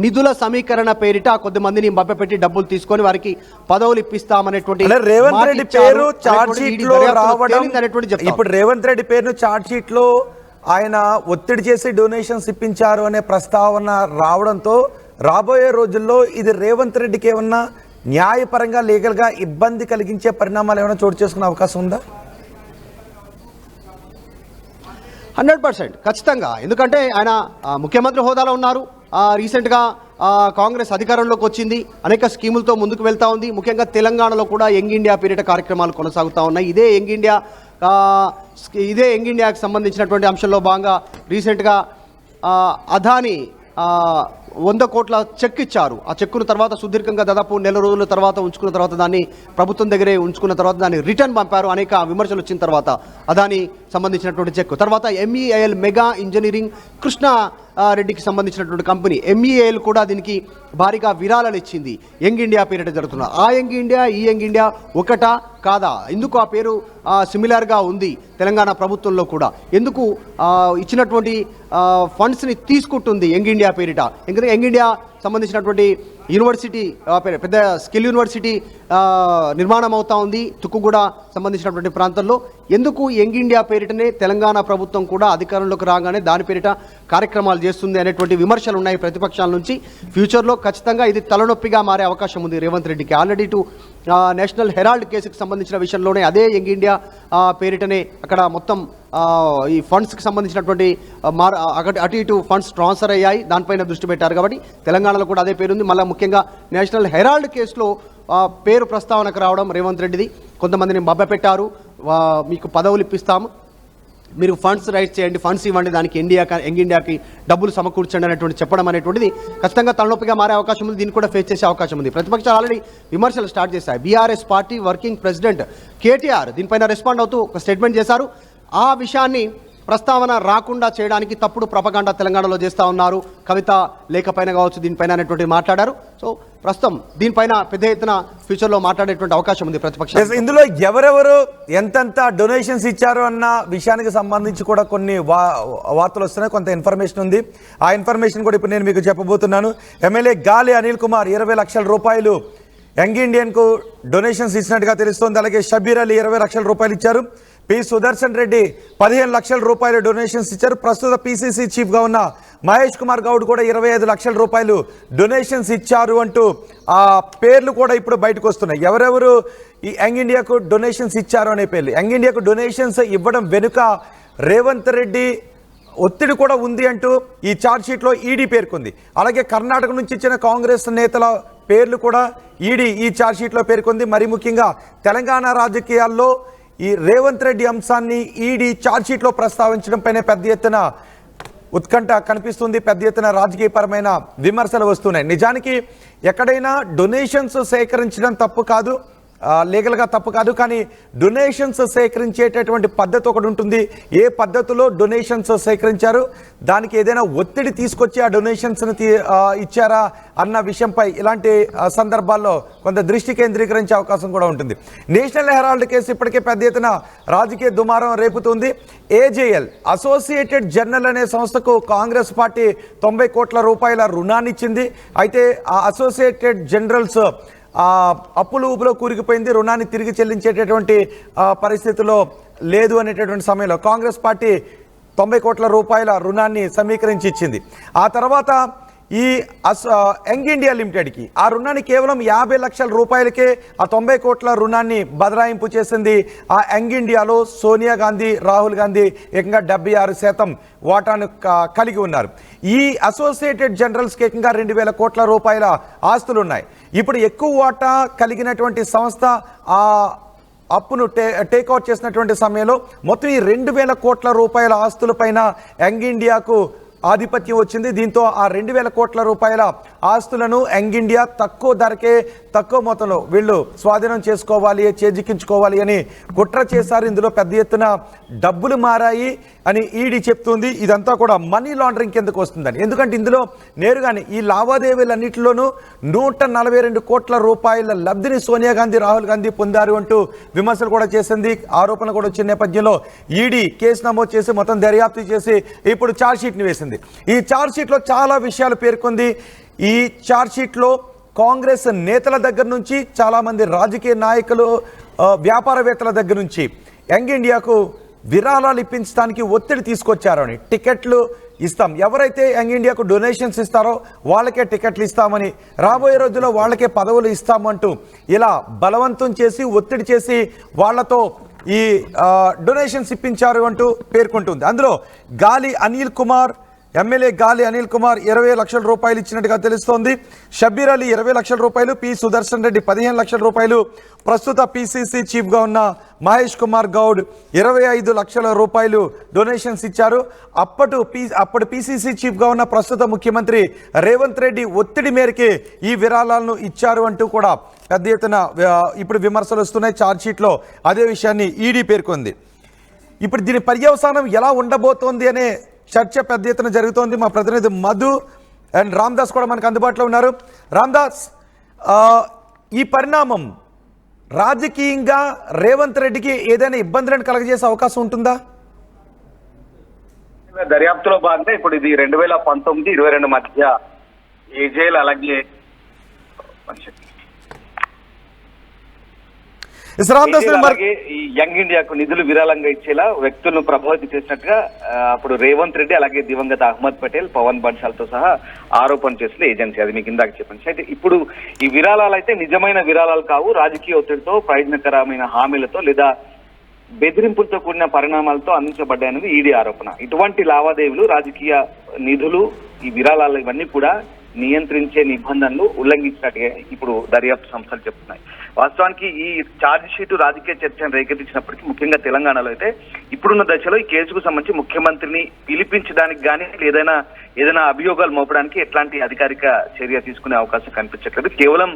నిధుల సమీకరణ పేరిట కొద్దిమందిని మభ్యపెట్టి డబ్బులు తీసుకొని వారికి పదవులు ఇప్పిస్తామనేటువంటి రేవంత్ రెడ్డి పేరు చార్జ్ షీట్ లో రావడం, ఇప్పుడు రేవంత్ రెడ్డి పేరును చార్జ్ షీట్ లో ఆయన ఒత్తిడి చేసి డొనేషన్స్ ఇప్పించారు అనే ప్రస్తావన రావడంతో రాబోయే రోజుల్లో ఇది రేవంత్ రెడ్డికి ఏమన్నా న్యాయపరంగా లీగల్ గా ఇబ్బంది కలిగించే పరిణామాలు ఏమైనా చోటు చేసుకునే అవకాశం ఉందా? 100% ఖచ్చితంగా. ఎందుకంటే ఆయన ముఖ్యమంత్రి హోదాలో ఉన్నారు. రీసెంట్గా కాంగ్రెస్ అధికారంలోకి వచ్చింది, అనేక స్కీములతో ముందుకు వెళ్తా ఉంది. ముఖ్యంగా తెలంగాణలో కూడా యంగ్ ఇండియా పీరియడ్ కార్యక్రమాలు కొనసాగుతూ ఉన్నాయి. ఇదే యంగ్ ఇండియాకి సంబంధించినటువంటి అంశంలో భాగంగా రీసెంట్గా అదానీ 100 కోట్ల చెక్ ఇచ్చారు. ఆ చెక్కును తర్వాత సుదీర్ఘంగా దాదాపు నెల రోజుల తర్వాత ఉంచుకున్న తర్వాత దాన్ని ప్రభుత్వం దగ్గరే ఉంచుకున్న తర్వాత దాన్ని రిటర్న్ పంపారు. అనేక విమర్శలు వచ్చిన తర్వాత అదాని సంబంధించినటువంటి చెక్ తర్వాత MEIL మెగా ఇంజనీరింగ్ కృష్ణ రెడ్డికి సంబంధించినటువంటి కంపెనీ MEIL కూడా దీనికి భారీగా విరాళాలు ఇచ్చింది. యంగ్ ఇండియా పీరియడ్ జరుగుతున్న ఆ యంగ్ ఇండియా ఈ యంగ్ ఇండియా ఒకటా కాదా? ఎందుకు ఆ పేరు సిమిలర్గా ఉంది తెలంగాణ ప్రభుత్వంలో కూడా? ఎందుకు ఇచ్చినటువంటి ఫండ్స్ని తీసుకుంటుంది యంగ్ ఇండియా పేరిట? ఎందుకంటే యంగ్ ఇండియా సంబంధించినటువంటి యూనివర్సిటీ పెద్ద స్కిల్ యూనివర్సిటీ నిర్మాణం అవుతా ఉంది తుక్కుగూడ సంబంధించినటువంటి ప్రాంతంలో. ఎందుకు యంగ్ ఇండియా పేరిటనే తెలంగాణ ప్రభుత్వం కూడా అధికారంలోకి రాగానే దాని పేరిట కార్యక్రమాలు చేస్తుంది అనేటువంటి విమర్శలు ఉన్నాయి ప్రతిపక్షాల నుంచి. ఫ్యూచర్లో ఖచ్చితంగా ఇది తలనొప్పిగా మారే అవకాశం ఉంది రేవంత్ రెడ్డికి. ఆల్రెడీ నేషనల్ హెరాల్డ్ కేసుకు సంబంధించిన విషయంలోనే అదే యంగ్ ఇండియా పేరిటనే అక్కడ మొత్తం ఈ ఫండ్స్కి సంబంధించినటువంటి అటు ఇటు ఫండ్స్ ట్రాన్స్ఫర్ అయ్యాయి, దానిపైన దృష్టి పెట్టారు. కాబట్టి తెలంగాణలో కూడా అదే పేరుంది. మళ్ళీ ముఖ్యంగా నేషనల్ హెరాల్డ్ కేసులో పేరు ప్రస్తావనకు రావడం రేవంత్ రెడ్డిది. కొంతమందిని మభ్యపెట్టారు, మీకు పదవులు ఇప్పిస్తాము, మీరు ఫండ్స్ రైట్ చేయండి, ఫండ్స్ ఇవ్వండి, దానికి యంగ్ ఇండియాకి డబ్బులు సమకూర్చండి అనేటువంటి చెప్పడం అనేటువంటిది ఖచ్చితంగా తలనొప్పిగా మారే అవకాశం ఉంది. దీన్ని కూడా ఫేస్ చేసే అవకాశం ఉంది. ప్రతిపక్షాలు ఆల్రెడీ విమర్శలు స్టార్ట్ చేశాయి. BRS party working president KTR దీనిపైన రెస్పాండ్ అవుతూ ఒక స్టేట్మెంట్ చేశారు. ఆ విషయాన్ని ప్రస్తావన రాకుండా చేయడానికి తప్పుడు ప్రపగాండా తెలంగాణలో చేస్తూ ఉన్నారు. కవిత లేఖపైన కావచ్చు దీనిపైన అనేటువంటి మాట్లాడారు. సో ప్రస్తుతం దీనిపైన పెద్ద ఎత్తున ఫ్యూచర్లో మాట్లాడేటువంటి అవకాశం ఉంది ప్రతిపక్షం. ఇందులో ఎవరెవరు ఎంతెంత డొనేషన్స్ ఇచ్చారు అన్న విషయానికి సంబంధించి కూడా కొన్ని వార్తలు వస్తున్నాయి, కొంత ఇన్ఫర్మేషన్ ఉంది. ఆ ఇన్ఫర్మేషన్ కూడా ఇప్పుడు నేను మీకు చెప్పబోతున్నాను. ఎమ్మెల్యే గాలి అనిల్ కుమార్ 20 లక్షల రూపాయలు యంగ్ ఇండియన్కు డొనేషన్స్ ఇచ్చినట్టుగా తెలుస్తోంది. అలాగే షబీర్ అలీ 20 లక్షల రూపాయలు ఇచ్చారు. పి సుదర్శన్ రెడ్డి 15 లక్షల రూపాయలు డొనేషన్స్ ఇచ్చారు. ప్రస్తుత PCC చీఫ్గా ఉన్న మహేష్ కుమార్ గౌడ్ కూడా 25 లక్షల రూపాయలు డొనేషన్స్ ఇచ్చారు అంటూ ఆ పేర్లు కూడా ఇప్పుడు బయటకు వస్తున్నాయి. ఎవరెవరు ఈ యంగ్ ఇండియాకు డొనేషన్స్ ఇచ్చారు అనే పేర్లు. యంగ్ ఇండియాకు డొనేషన్స్ ఇవ్వడం వెనుక రేవంత్ రెడ్డి ఒత్తిడి కూడా ఉంది అంటూ ఈ ఛార్జ్ షీట్లో ఈడీ పేర్కొంది. అలాగే కర్ణాటక నుంచి ఇచ్చిన కాంగ్రెస్ నేతల పేర్లు కూడా ఈడీ ఈ ఛార్జ్ షీట్లో పేర్కొంది. మరి ముఖ్యంగా తెలంగాణ రాజకీయాల్లో ఈ రేవంత్ రెడ్డి అంశాన్ని ఈడీ ఛార్జ్ షీట్లో ప్రస్తావించడంపైనే పెద్ద ఎత్తున ఉత్కంఠ కనిపిస్తుంది. పెద్ద ఎత్తున రాజకీయపరమైన విమర్శలు వస్తున్నాయి. నిజానికి ఎక్కడైనా డొనేషన్స్ సేకరించడం తప్పు కాదు, లీగల్గా తప్పు కాదు. కానీ డొనేషన్స్ సేకరించేటటువంటి పద్ధతి ఒకటి ఉంటుంది. ఏ పద్ధతిలో డొనేషన్స్ సేకరించారు, దానికి ఏదైనా ఒత్తిడి తీసుకొచ్చి ఆ డొనేషన్స్ని ఇచ్చారా అన్న విషయంపై ఇలాంటి సందర్భాల్లో కొంత దృష్టి కేంద్రీకరించే అవకాశం కూడా ఉంటుంది. నేషనల్ హెరాల్డ్ కేసు ఇప్పటికే పెద్ద ఎత్తున రాజకీయ దుమారం రేపుతుంది. AJL అసోసియేటెడ్ జర్నల్ అనే సంస్థకు కాంగ్రెస్ పార్టీ 90 కోట్ల రూపాయల రుణాన్ని ఇచ్చింది. అయితే ఆ అసోసియేటెడ్ జర్నల్స్ అప్పులు ఊపులో కూరుకుపోయింది. రుణాన్ని తిరిగి చెల్లించేటటువంటి పరిస్థితిలో లేదు అనేటటువంటి సమయంలో కాంగ్రెస్ పార్టీ 90 కోట్ల రూపాయల రుణాన్ని సమీకరించి ఇచ్చింది. ఆ తర్వాత ఈ యంగ్ ఇండియా లిమిటెడ్కి ఆ రుణాన్ని కేవలం 50 లక్షల రూపాయలకే ఆ 90 కోట్ల రుణాన్ని బదలాయింపు చేసింది. ఆ యంగ్ ఇండియాలో సోనియా గాంధీ, రాహుల్ గాంధీ ఏకంగా 76% వాటాను కలిగి ఉన్నారు. ఈ అసోసియేటెడ్ జర్నల్స్కి ఏకంగా 2000 కోట్ల రూపాయల ఆస్తులు ఉన్నాయి. ఇప్పుడు ఎక్కువ వాటా కలిగినటువంటి సంస్థ ఆ అప్పును టేక్అవుట్ చేసినటువంటి సమయంలో మొత్తం ఈ 2000 కోట్ల రూపాయల ఆస్తులపైన యంగ్ ఇండియాకు ఆధిపత్యం వచ్చింది. దీంతో ఆ 2000 కోట్ల రూపాయల ఆస్తులను యంగ్ ఇండియా తక్కువ ధరకే తక్కువ మొత్తంలో వీళ్ళు స్వాధీనం చేసుకోవాలి, చేజిక్కించుకోవాలి అని కుట్ర చేశారు. ఇందులో పెద్ద ఎత్తున డబ్బులు మారాయి అని ఈడీ చెప్తుంది. ఇదంతా కూడా మనీ లాండరింగ్ కిందకు వస్తుందని. ఎందుకంటే ఇందులో నేరుగానే ఈ లావాదేవీలన్నింటిలోనూ 142 కోట్ల రూపాయల లబ్ధిని సోనియా గాంధీ, రాహుల్ గాంధీ పొందారు అంటూ విమర్శలు కూడా చేసింది. ఆరోపణలు కూడా వచ్చిన నేపథ్యంలో ఈడీ కేసు నమోదు చేసి మొత్తం దర్యాప్తు చేసి ఇప్పుడు ఛార్జ్షీట్ని వేసింది. ఈ ఛార్జ్షీట్లో చాలా విషయాలు పేర్కొంది. ఈ ఛార్జ్షీట్లో కాంగ్రెస్ నేతల దగ్గర నుంచి చాలామంది రాజకీయ నాయకులు, వ్యాపారవేత్తల దగ్గర నుంచి యంగ్ ఇండియాకు విరాళాలు ఇప్పించడానికి ఒత్తిడి తీసుకొచ్చారని, టికెట్లు ఇస్తాం, ఎవరైతే యంగ్ ఇండియాకు డొనేషన్స్ ఇస్తారో వాళ్ళకే టికెట్లు ఇస్తామని, రాబోయే రోజుల్లో వాళ్ళకే పదవులు ఇస్తామంటూ ఇలా బలవంతం చేసి ఒత్తిడి చేసి వాళ్లతో ఈ డొనేషన్స్ ఇప్పించారు అంటూ పేర్కొంటుంది. అందులో గాలి అనిల్ కుమార్, ఎమ్మెల్యే గాలి అనిల్ కుమార్ 20 లక్షల రూపాయలు ఇచ్చినట్టుగా తెలుస్తోంది. షబ్బీర్ అలీ 20 లక్షల రూపాయలు, పి సుదర్శన్ రెడ్డి 15 లక్షల రూపాయలు, ప్రస్తుత పిసిసి చీఫ్గా ఉన్న మహేష్ కుమార్ గౌడ్ 25 లక్షల రూపాయలు డొనేషన్స్ ఇచ్చారు. అప్పుడు పిసిసి చీఫ్గా ఉన్న ప్రస్తుత ముఖ్యమంత్రి రేవంత్ రెడ్డి ఒత్తిడి మేరకే ఈ విరాళాలను ఇచ్చారు అంటూ కూడా పెద్ద ఎత్తున ఇప్పుడు విమర్శలు వస్తున్నాయి. ఛార్జ్షీట్లో అదే విషయాన్ని ఈడీ పేర్కొంది. ఇప్పుడు దీని పర్యవసానం ఎలా ఉండబోతోంది అనే చర్చ పెద్ద ఎత్తున జరుగుతోంది. మా ప్రతినిధి మధు అండ్ రామ్దాస్ కూడా మనకు అందుబాటులో ఉన్నారు. రామ్దాస్, ఈ పరిణామం రాజకీయంగా రేవంత్ రెడ్డికి ఏదైనా ఇబ్బందులను కలగజేసే అవకాశం ఉంటుందా? దర్యాప్తులో భాగంగా ఇప్పుడు ఇది 2019-22 మధ్య ఏజేల్ అలాగే అలాగే ఈ యంగ్ ఇండియాకు నిధులు విరాళంగా ఇచ్చేలా వ్యక్తులను ప్రభావితం చేసినట్టుగా అప్పుడు రేవంత్ రెడ్డి అలాగే దివంగత అహ్మద్ పటేల్, పవన్ బన్సాల్తో సహా ఆరోపణ చేసిన ఏజెన్సీ. అది మీకు ఇందాక చెప్పండి. అయితే ఇప్పుడు ఈ విరాళాలు అయితే నిజమైన విరాళాలు కావు, రాజకీయ ఒత్తిడితో, ప్రయోజనకరమైన హామీలతో లేదా బెదిరింపులతో కూడిన పరిణామాలతో అందించబడ్డాయన్నది ఈడీ ఆరోపణ. ఇటువంటి లావాదేవీలు, రాజకీయ నిధులు, ఈ విరాళాలు ఇవన్నీ కూడా నియంత్రించే నిబంధనలు ఉల్లంఘించినట్టుగా ఇప్పుడు దర్యాప్తు సంస్థలు చెప్తున్నాయి. వాస్తవానికి ఈ ఛార్జ్ షీటు రాజకీయ చర్చను రేకెత్తించినప్పటికీ ముఖ్యంగా తెలంగాణలో అయితే ఇప్పుడున్న దశలో ఈ కేసుకు సంబంధించి ముఖ్యమంత్రిని పిలిపించడానికి కానీ ఏదైనా అభియోగాలు మోపడానికి ఎట్లాంటి అధికారిక చర్య తీసుకునే అవకాశం కనిపించట్లేదు. కేవలం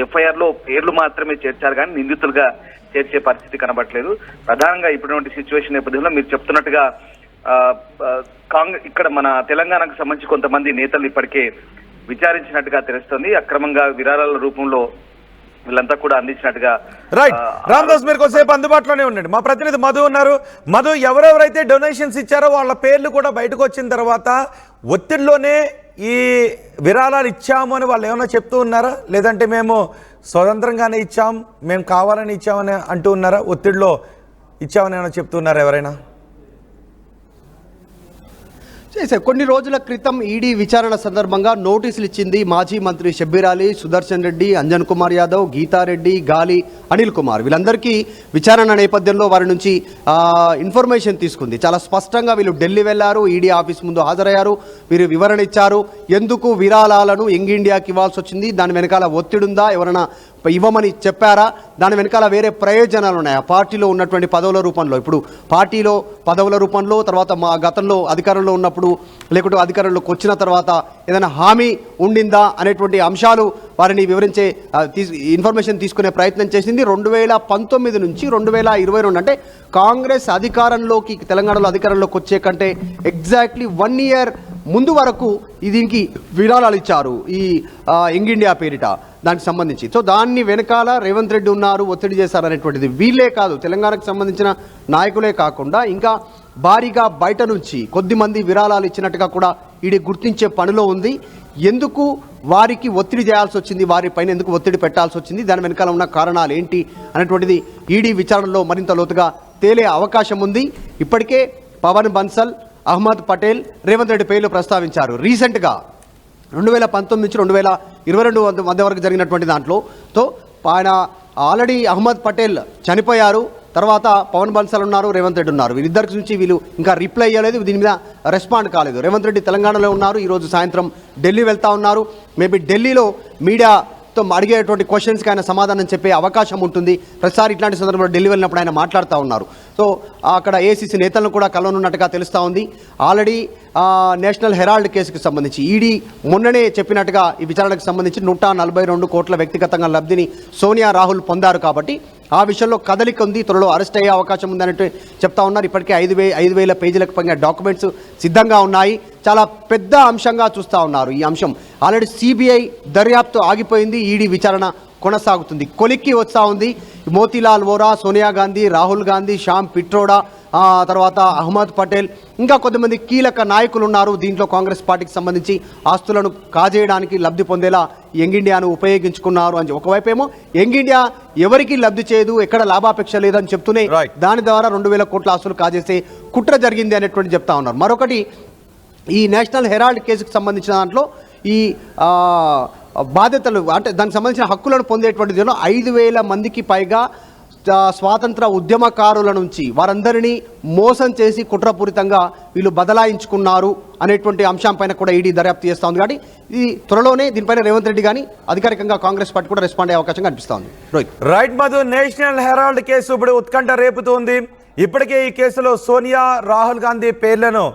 ఎఫ్ఐఆర్ లో పేర్లు మాత్రమే చేర్చారు కానీ నిందితులుగా చేర్చే పరిస్థితి కనబడట్లేదు. ప్రధానంగా ఇప్పుడున్న సిచ్యువేషన్ నేపథ్యంలో మీరు చెప్తున్నట్టుగా ఇక్కడ మన తెలంగాణకు సంబంధించి కొంతమంది నేతలు ఇప్పటికే విచారించినట్టుగా తెలుస్తుంది. అక్రమంగా విరాళాల రూపంలో వీళ్ళంతా కూడా అందించినట్టుగా. రైట్ రామ్దాస్, మీరు కొద్దిసేపు అందుబాటులోనే ఉండండి. మా ప్రతినిధి మధు ఉన్నారు. మధు, ఎవరెవరైతే డొనేషన్స్ ఇచ్చారో వాళ్ళ పేర్లు కూడా బయటకు వచ్చిన తర్వాత ఒత్తిడిలోనే ఈ విరాళాలు ఇచ్చాము అని వాళ్ళు ఏమైనా చెప్తూ ఉన్నారా, లేదంటే మేము స్వతంత్రంగానే ఇచ్చాం, మేము కావాలని ఇచ్చామని అంటూ ఉన్నారా, ఒత్తిడిలో ఇచ్చామని ఏమైనా చెప్తున్నారా ఎవరైనా? కొన్ని రోజుల క్రితం ఈడీ విచారణ సందర్భంగా నోటీసులు ఇచ్చింది మాజీ మంత్రి షబ్బీర్ అలీ, సుదర్శన్ రెడ్డి, అంజన్ కుమార్ యాదవ్, గీతారెడ్డి, గాలి అనిల్ కుమార్. వీళ్ళందరికీ విచారణ నేపథ్యంలో వారి నుంచి ఇన్ఫర్మేషన్ తీసుకుంది. చాలా స్పష్టంగా వీళ్ళు ఢిల్లీ వెళ్లారు, ఈడీ ఆఫీస్ ముందు హాజరయ్యారు, వీరు వివరణ ఇచ్చారు. ఎందుకు విరాళాలను యంగ్ ఇండియాకి ఇవ్వాల్సి వచ్చింది, దాని వెనకాల ఒత్తిడి ఉందా, ఎవరైనా ఇవ్వమని చెప్పారా, దాని వెనకాల వేరే ప్రయోజనాలు ఉన్నాయా, పార్టీలో ఉన్నటువంటి పదవుల రూపంలో, ఇప్పుడు పార్టీలో పదవుల రూపంలో, తర్వాత మా గతంలో అధికారంలో ఉన్నప్పుడు లేకుంటే అధికారంలోకి వచ్చిన తర్వాత ఏదైనా హామీ ఉండిందా అనేటువంటి అంశాలు వారిని వివరించే ఇన్ఫర్మేషన్ తీసుకునే ప్రయత్నం చేసింది. 2019 నుంచి 2022 అంటే కాంగ్రెస్ అధికారంలోకి, తెలంగాణలో అధికారంలోకి వచ్చే కంటే ఎగ్జాక్ట్లీ 1 ఇయర్ ముందు వరకు దీనికి విరాళాలు ఇచ్చారు ఈ యంగ్ ఇండియా పేరిట దానికి సంబంధించి. సో దాన్ని వెనకాల రేవంత్ రెడ్డి ఉన్నారు, ఒత్తిడి చేశారు అనేటువంటిది. వీళ్ళే కాదు, తెలంగాణకు సంబంధించిన నాయకులే కాకుండా ఇంకా భారీగా బయట నుంచి కొద్దిమంది విరాళాలు ఇచ్చినట్టుగా కూడా ఈడీ గుర్తించే పనిలో ఉంది. ఎందుకు వారికి ఒత్తిడి చేయాల్సి వచ్చింది, వారిపైన ఎందుకు ఒత్తిడి పెట్టాల్సి వచ్చింది, దాని వెనకాల ఉన్న కారణాలు ఏంటి అనేటువంటిది ఈడీ విచారణలో మరింత లోతుగా తేలే అవకాశం ఉంది. ఇప్పటికే పవన్ బన్సల్, అహ్మద్ పటేల్, రేవంత్ రెడ్డి పేర్లు ప్రస్తావించారు. రీసెంట్గా 2019 నుంచి 2022 మధ్య వరకు జరిగినటువంటి దాంట్లో ఆయన ఆల్రెడీ అహ్మద్ పటేల్ చనిపోయారు, తర్వాత పవన్ బన్సల్ ఉన్నారు, రేవంత్ రెడ్డి ఉన్నారు. వీళ్ళిద్దరికి నుంచి వీళ్ళు ఇంకా రిప్లై ఇవ్వలేదు, దీని మీద రెస్పాండ్ కాలేదు. రేవంత్ రెడ్డి తెలంగాణలో ఉన్నారు, ఈరోజు సాయంత్రం ఢిల్లీ వెళ్తా ఉన్నారు. మేబీ ఢిల్లీలో మీడియాతో అడిగేటువంటి క్వశ్చన్స్కి ఆయన సమాధానం చెప్పే అవకాశం ఉంటుంది. ప్రతిసారి ఇట్లాంటి సందర్భంలో ఢిల్లీ వెళ్ళినప్పుడు ఆయన మాట్లాడుతూ ఉన్నారు. సో అక్కడ ఏసీసీ నేతలను కూడా కలవనున్నట్టుగా తెలుస్తూ ఉంది. ఆల్రెడీ నేషనల్ హెరాల్డ్ కేసుకు సంబంధించి ఈడీ మొన్ననే చెప్పినట్టుగా ఈ విచారణకు సంబంధించి 142 కోట్ల వ్యక్తిగతంగా లబ్ధిని సోనియా రాహుల్ పొందారు. కాబట్టి ఆ విషయంలో కదలిక ఉంది, త్వరలో అరెస్ట్ అయ్యే అవకాశం ఉందన్నట్టు చెప్తా ఉన్నారు. ఇప్పటికే 5,000 పేజీలకు పైగా డాక్యుమెంట్స్ సిద్ధంగా ఉన్నాయి. చాలా పెద్ద అంశంగా చూస్తూ ఉన్నారు ఈ అంశం. ఆల్రెడీ సిబిఐ దర్యాప్తు ఆగిపోయింది, ఈడీ విచారణ కొనసాగుతుంది. కొలిక్కి వస్తూ ఉంది. మోతీలాల్ వోరా, సోనియా గాంధీ, రాహుల్ గాంధీ, శ్యామ్ పిట్రోడా, తర్వాత అహ్మద్ పటేల్, ఇంకా కొంతమంది కీలక నాయకులు ఉన్నారు. దీంట్లో కాంగ్రెస్ పార్టీకి సంబంధించి ఆస్తులను కాజేయడానికి లబ్ధి పొందేలా యంగ్ ఇండియాను ఉపయోగించుకున్నారు అని ఒకవైపు ఏమో యంగ్ ఇండియా ఎవరికి లబ్ధి చేయదు, ఎక్కడ లాభాపేక్ష లేదని చెప్తూనే దాని ద్వారా 2,000 కోట్ల ఆస్తులు కాజేసే కుట్ర జరిగింది అనేటువంటి చెప్తా ఉన్నారు. మరొకటి ఈ నేషనల్ హెరాల్డ్ కేసుకు సంబంధించిన దాంట్లో ఈ బాధ్యతలు అంటే దానికి సంబంధించిన హక్కులను పొందేటువంటి దీనిలో 5,000 మందికి పైగా స్వాతంత్ర ఉద్యమకారుల నుంచి వారందరినీ మోసం చేసి కుట్రపూరితంగా వీళ్ళు బదలాయించుకున్నారు అనేటువంటి అంశంపైన కూడా ఈడీ దర్యాప్తు చేస్తూ ఉంది. కాబట్టి ఈ త్వరలోనే దీనిపైన రేవంత్ రెడ్డి కానీ అధికారికంగా కాంగ్రెస్ పార్టీ కూడా రెస్పాండ్ అయ్యే అవకాశం కనిపిస్తోంది. Right Madhu, National Herald case ఇప్పుడు ఉత్కంఠ రేపుతోంది. ఇప్పటికే ఈ కేసులో సోనియా, రాహుల్ గాంధీ పేర్లను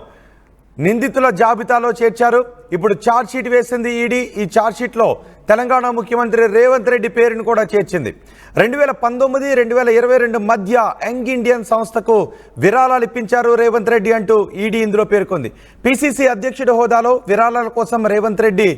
నిందితుల జాబితాలో చేర్చారు. ఇప్పుడు ఛార్జ్షీట్ వేసింది ఈడీ. ఈ ఛార్జ్షీట్లో తెలంగాణ ముఖ్యమంత్రి రేవంత్ రెడ్డి పేరును కూడా చేర్చింది. 2019-2022 మధ్య యంగ్ ఇండియన్ సంస్థకు విరాళాలు ఇప్పించారు రేవంత్ రెడ్డి అంటూ ఈడీ ఇందులో పేర్కొంది. పిసిసి అధ్యక్షుడి హోదాలో విరాళాల కోసం రేవంత్ రెడ్డి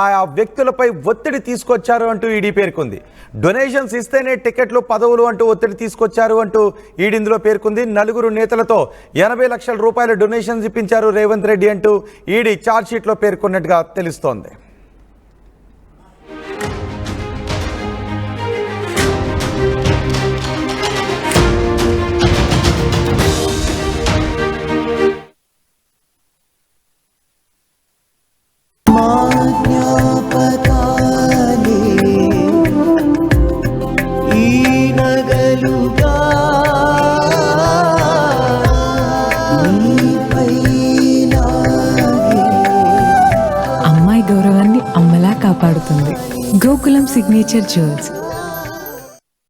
ఆయా వ్యక్తులపై ఒత్తిడి తీసుకొచ్చారు అంటూ ఈడీ పేర్కొంది. డొనేషన్స్ ఇస్తేనే టికెట్లు, పదవులు అంటూ ఒత్తిడి తీసుకొచ్చారు అంటూ ఈడీ ఇందులో పేర్కొంది. 4 నేతలతో 80 లక్షల రూపాయల డొనేషన్స్ ఇప్పించారు రేవంత్ రెడ్డి అంటూ ఈడీ ఛార్జ్షీట్లో పేర్కొన్నట్టుగా తెలుస్తోంది. అమ్మాయి గౌరవాన్ని అమ్మలా కాపాడుతుంది. Gokulam signature jewels.